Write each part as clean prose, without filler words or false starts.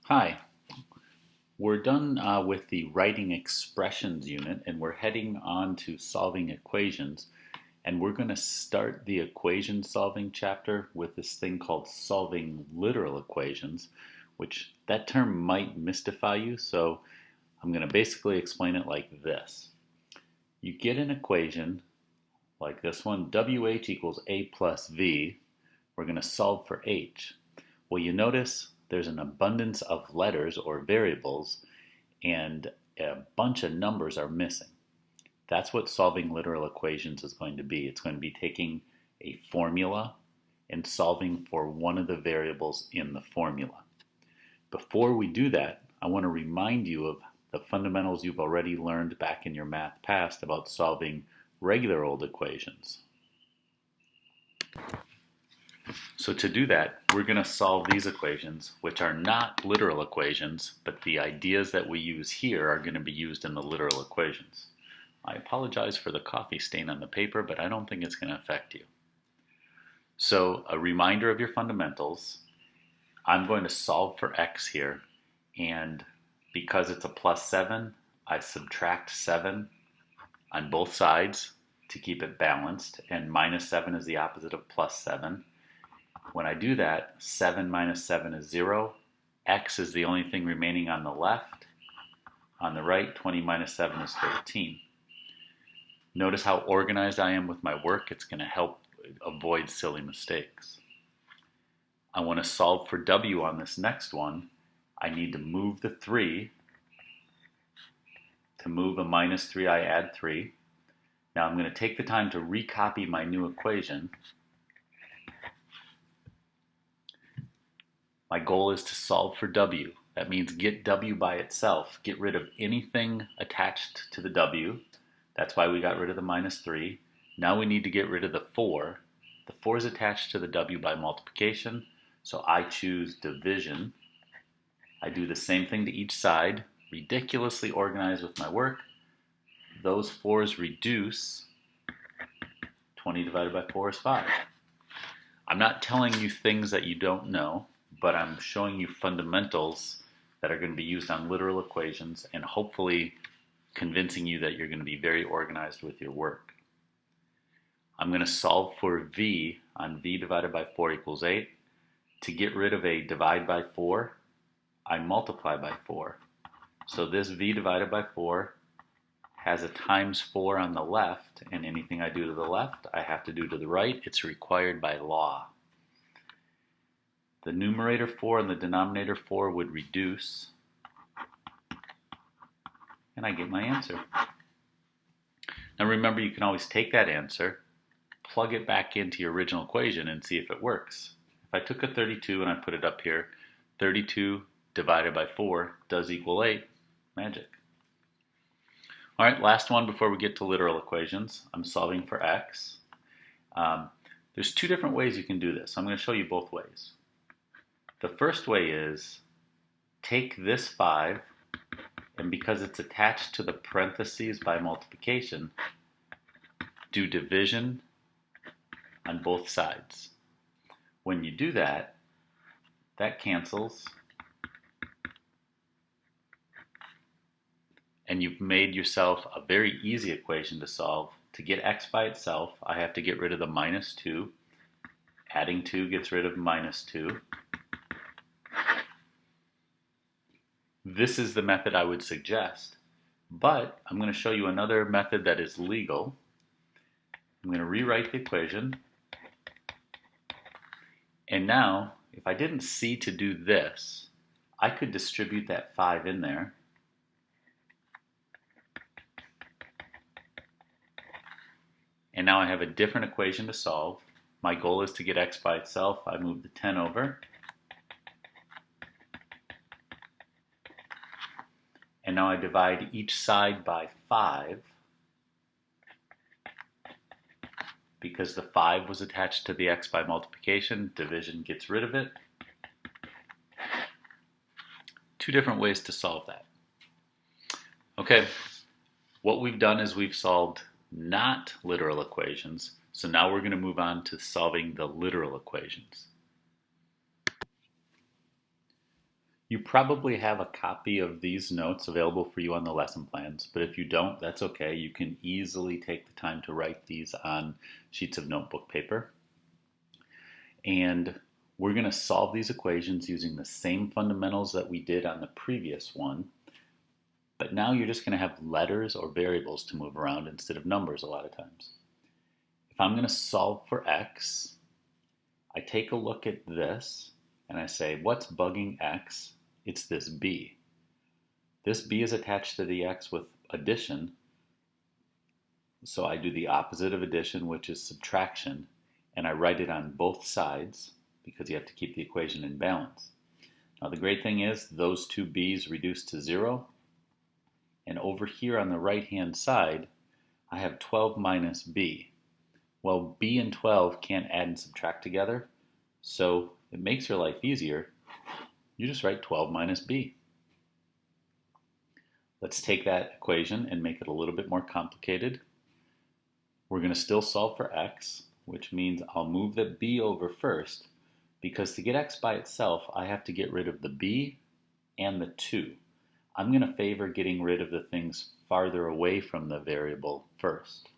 Hi, we're done with the writing expressions unit and we're heading on to solving equations. And we're going to start the equation solving chapter with this thing called solving literal equations, which that term might mystify you. So I'm going to basically explain it like this. You get an equation like this one, WH equals A plus V. We're going to solve for H. Well, you notice there's an abundance of letters or variables and a bunch of numbers are missing. That's what solving literal equations is going to be. It's going to be taking a formula and solving for one of the variables in the formula. Before we do that, I want to remind you of the fundamentals you've already learned back in your math past about solving regular old equations. So to do that, we're going to solve these equations, which are not literal equations, but the ideas that we use here are going to be used in the literal equations. I apologize for the coffee stain on the paper, but I don't think it's going to affect you. So a reminder of your fundamentals. I'm going to solve for x here, and because it's a plus 7, I subtract 7 on both sides to keep it balanced, and minus 7 is the opposite of plus 7. When I do that, 7 minus 7 is 0. X is the only thing remaining on the left. On the right, 20 minus 7 is 13. Notice how organized I am with my work. It's going to help avoid silly mistakes. I want to solve for W on this next one. I need to move the 3. To move a minus 3, I add 3. Now I'm going to take the time to recopy my new equation. My goal is to solve for W. That means get W by itself. Get rid of anything attached to the W. That's why we got rid of the minus 3. Now we need to get rid of the 4. The 4 is attached to the W by multiplication, so I choose division. I do the same thing to each side, ridiculously organized with my work. Those 4's reduce. 20 divided by 4 is 5. I'm not telling you things that you don't know, but I'm showing you fundamentals that are going to be used on literal equations and hopefully convincing you that you're going to be very organized with your work. I'm going to solve for V on V divided by 4 equals 8. To get rid of a divide by 4, I multiply by 4. So this V divided by 4 has a times 4 on the left, and anything I do to the left, I have to do to the right. It's required by law. The numerator 4 and the denominator 4 would reduce, and I get my answer. Now remember, you can always take that answer, plug it back into your original equation and see if it works. If I took a 32 and I put it up here, 32 divided by 4 does equal 8. Magic. All right, last one before we get to literal equations. I'm solving for x. There's two different ways you can do this. I'm going to show you both ways. The first way is take this 5, and because it's attached to the parentheses by multiplication, do division on both sides. When you do that, that cancels, and you've made yourself a very easy equation to solve. To get x by itself, I have to get rid of the minus 2. Adding 2 gets rid of minus 2. This is the method I would suggest, but I'm going to show you another method that is legal. I'm going to rewrite the equation, and now if I didn't see to do this, I could distribute that 5 in there. And now I have a different equation to solve. My goal is to get x by itself. I move the 10 over. And now I divide each side by 5 because the 5 was attached to the x by multiplication. Division gets rid of it. Two different ways to solve that. Okay, what we've done is we've solved not literal equations, so now we're going to move on to solving the literal equations. You probably have a copy of these notes available for you on the lesson plans, but if you don't, that's okay. You can easily take the time to write these on sheets of notebook paper. And we're going to solve these equations using the same fundamentals that we did on the previous one, but now you're just going to have letters or variables to move around instead of numbers a lot of times. If I'm going to solve for x, I take a look at this and I say, what's bugging x? It's this b. This b is attached to the x with addition, so I do the opposite of addition, which is subtraction, and I write it on both sides because you have to keep the equation in balance. Now the great thing is those two b's reduce to 0, and over here on the right hand side I have 12 minus b. Well, b and 12 can't add and subtract together, so it makes your life easier. You just write 12 minus b. Let's take that equation and make it a little bit more complicated. We're going to still solve for x, which means I'll move the b over first, because to get x by itself, I have to get rid of the b and the 2. I'm going to favor getting rid of the things farther away from the variable first.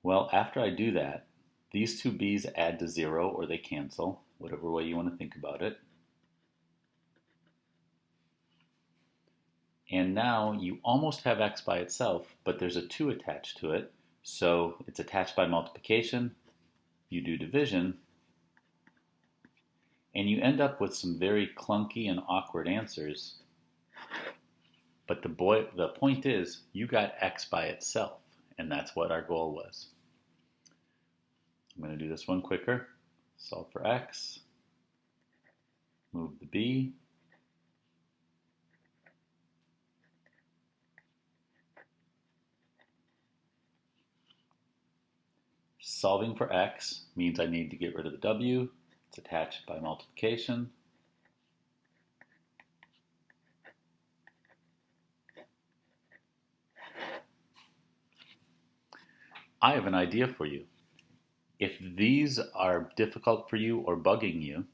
Well, after I do that, these two b's add to 0 or they cancel, whatever way you want to think about it. And now you almost have x by itself, but there's a 2 attached to it, so it's attached by multiplication. You do division, and you end up with some very clunky and awkward answers. But the point is, you got x by itself, and that's what our goal was. I'm going to do this one quicker. Solve for x, move the b, solving for x means I need to get rid of the w. It's attached by multiplication. I have an idea for you. If these are difficult for you or bugging you,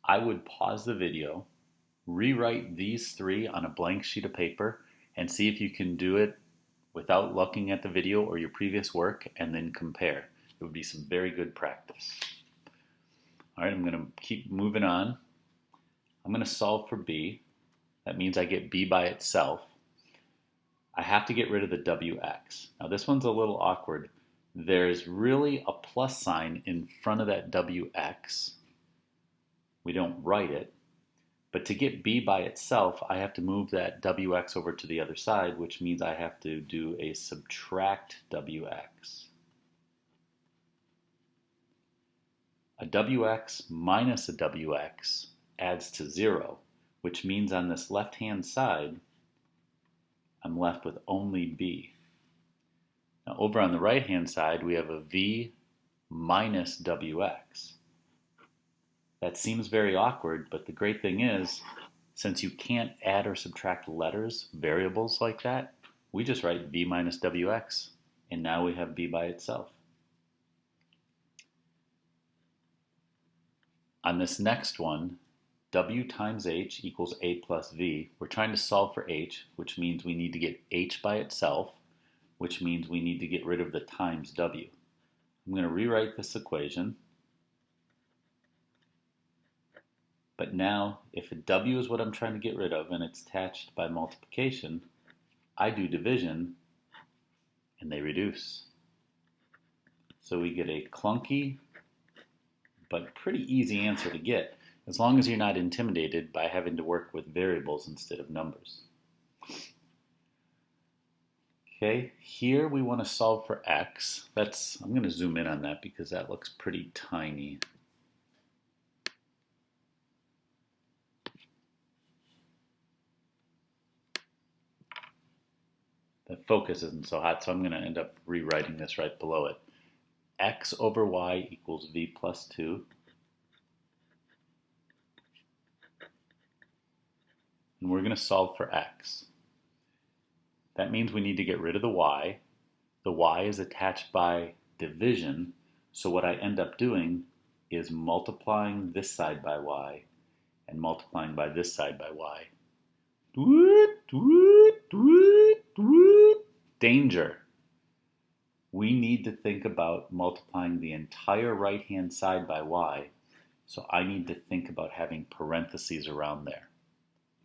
I would pause the video, rewrite these three on a blank sheet of paper, and see if you can do it without looking at the video or your previous work, and then compare. It would be some very good practice. All right, I'm going to keep moving on. I'm going to solve for b. That means I get b by itself. I have to get rid of the wx. Now this one's a little awkward. There's really a plus sign in front of that wx. We don't write it. But to get b by itself, I have to move that wx over to the other side, which means I have to do a subtract wx. A wx minus a wx adds to 0, which means on this left-hand side, I'm left with only b. Now over on the right-hand side, we have a v minus wx. That seems very awkward, but the great thing is, since you can't add or subtract letters, variables like that, we just write v minus wx, and now we have b by itself. On this next one, w times h equals a plus v. We're trying to solve for h, which means we need to get h by itself, which means we need to get rid of the times w. I'm going to rewrite this equation. But now, if a w is what I'm trying to get rid of and it's attached by multiplication, I do division and they reduce. So we get a clunky but pretty easy answer to get, as long as you're not intimidated by having to work with variables instead of numbers. Okay, here we want to solve for x. I'm going to zoom in on that because that looks pretty tiny. The focus isn't so hot, so I'm going to end up rewriting this right below it. X over y equals v plus 2. And we're going to solve for x. That means we need to get rid of the y. The y is attached by division, so what I end up doing is multiplying this side by y and multiplying by this side by y. Doot, doot, doot, doot. Danger. We need to think about multiplying the entire right-hand side by y, so I need to think about having parentheses around there.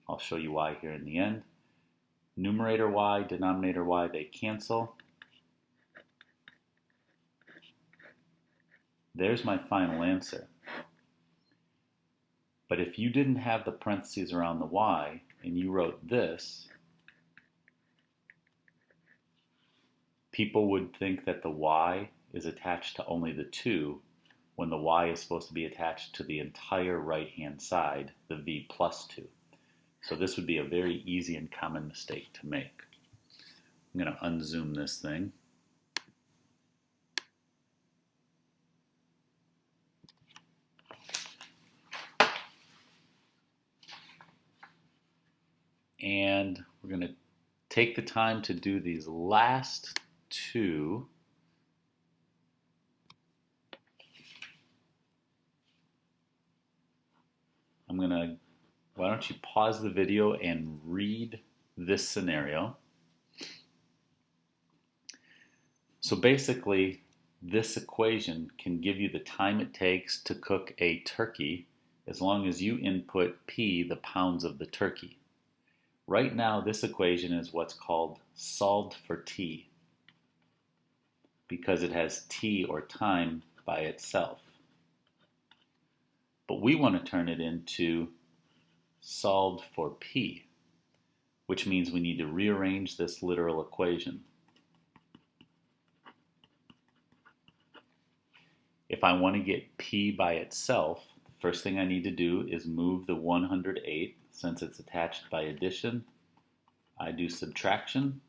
I'll show you why here in the end. Numerator y, denominator y, they cancel. There's my final answer. But if you didn't have the parentheses around the y and you wrote this, people would think that the y is attached to only the 2 when the y is supposed to be attached to the entire right-hand side, the v plus 2. So this would be a very easy and common mistake to make. I'm going to unzoom this thing. And we're going to take the time to do these last two. Why don't you pause the video and read this scenario. So basically, this equation can give you the time it takes to cook a turkey as long as you input P, the pounds of the turkey. Right now, this equation is what's called solved for T because it has T, or time, by itself. But we want to turn it into solved for P, which means we need to rearrange this literal equation. If I want to get P by itself, the first thing I need to do is move the 108. Since it's attached by addition, I do subtraction.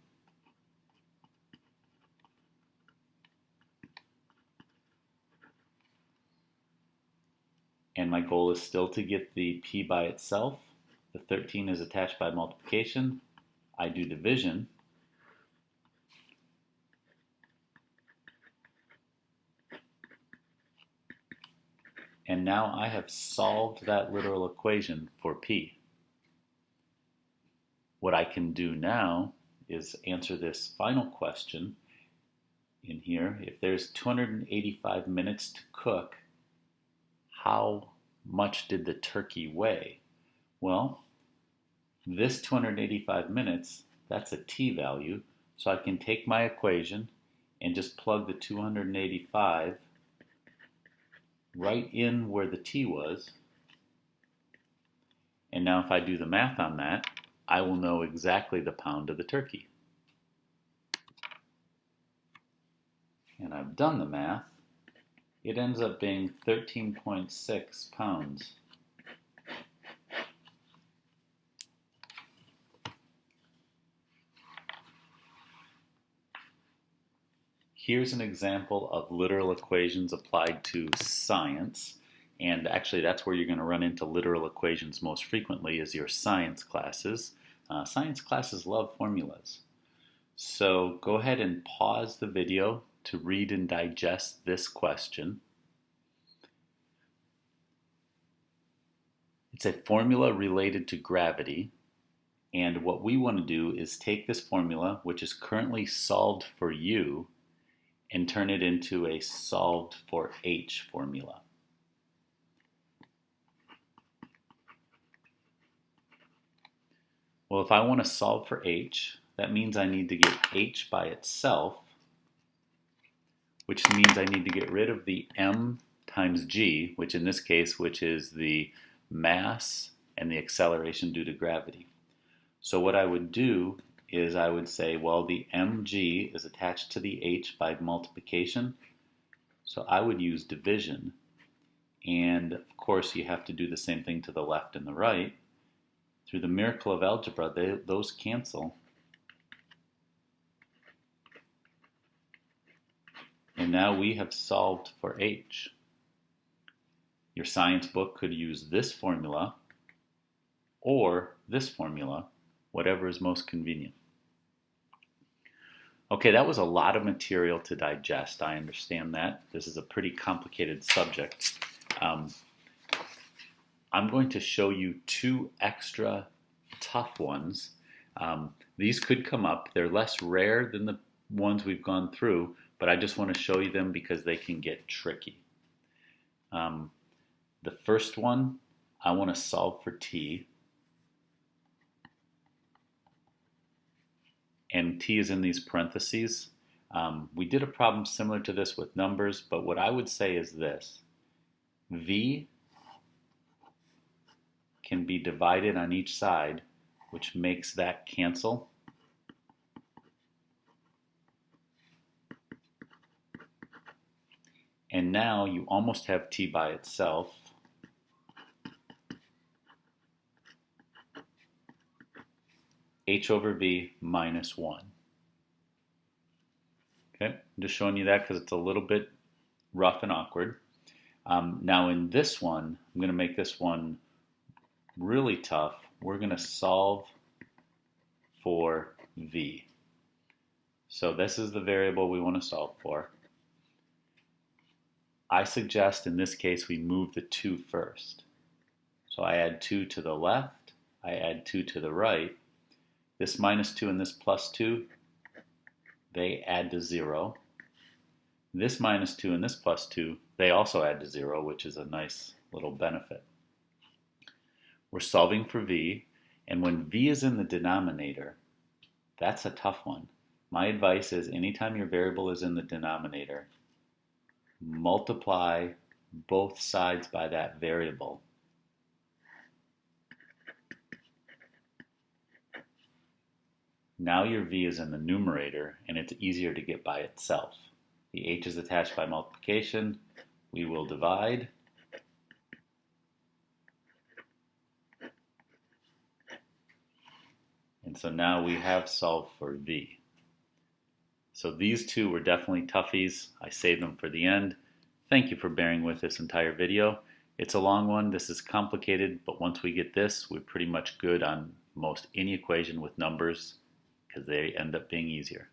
And my goal is still to get the P by itself. The 13 is attached by multiplication. I do division. And now I have solved that literal equation for P. What I can do now is answer this final question in here. If there's 285 minutes to cook, how much did the turkey weigh? Well, this 285 minutes, that's a T value, so I can take my equation and just plug the 285 right in where the T was. And now if I do the math on that, I will know exactly the pound of the turkey. And I've done the math. It ends up being 13.6 pounds. Here's an example of literal equations applied to science. And actually, that's where you're going to run into literal equations most frequently, is your science classes. Science classes love formulas. So go ahead and pause the video to read and digest this question. It's a formula related to gravity. And what we want to do is take this formula, which is currently solved for U, and turn it into a solved for H formula. Well, if I want to solve for H, that means I need to get H by itself, which means I need to get rid of the m times g, which in this case, which is the mass and the acceleration due to gravity. So what I would do is I would say, well, the mg is attached to the h by multiplication, so I would use division. And of course, you have to do the same thing to the left and the right. Through the miracle of algebra, those cancel. And now we have solved for h. Your science book could use this formula or this formula, whatever is most convenient. Okay, that was a lot of material to digest. I understand that. This is a pretty complicated subject. I'm going to show you two extra tough ones. These could come up. They're less rare than the ones we've gone through, but I just want to show you them because they can get tricky. The first one, I want to solve for t, and t is in these parentheses. We did a problem similar to this with numbers, but what I would say is this. V can be divided on each side, which makes that cancel. And now you almost have t by itself. H over v minus 1. Okay, I'm just showing you that because it's a little bit rough and awkward. Now in this one, I'm going to make this one really tough. We're going to solve for v. So this is the variable we want to solve for. I suggest in this case we move the 2 first. So I add 2 to the left, I add 2 to the right. This minus 2 and this plus 2, they add to 0. This minus 2 and this plus 2, they also add to 0, which is a nice little benefit. We're solving for v, and when v is in the denominator, that's a tough one. My advice is anytime your variable is in the denominator, multiply both sides by that variable. Now your v is in the numerator, and it's easier to get by itself. The h is attached by multiplication. We will divide. And so now we have solved for v. So these two were definitely toughies. I saved them for the end. Thank you for bearing with this entire video. It's a long one. This is complicated, but once we get this, we're pretty much good on most any equation with numbers because they end up being easier.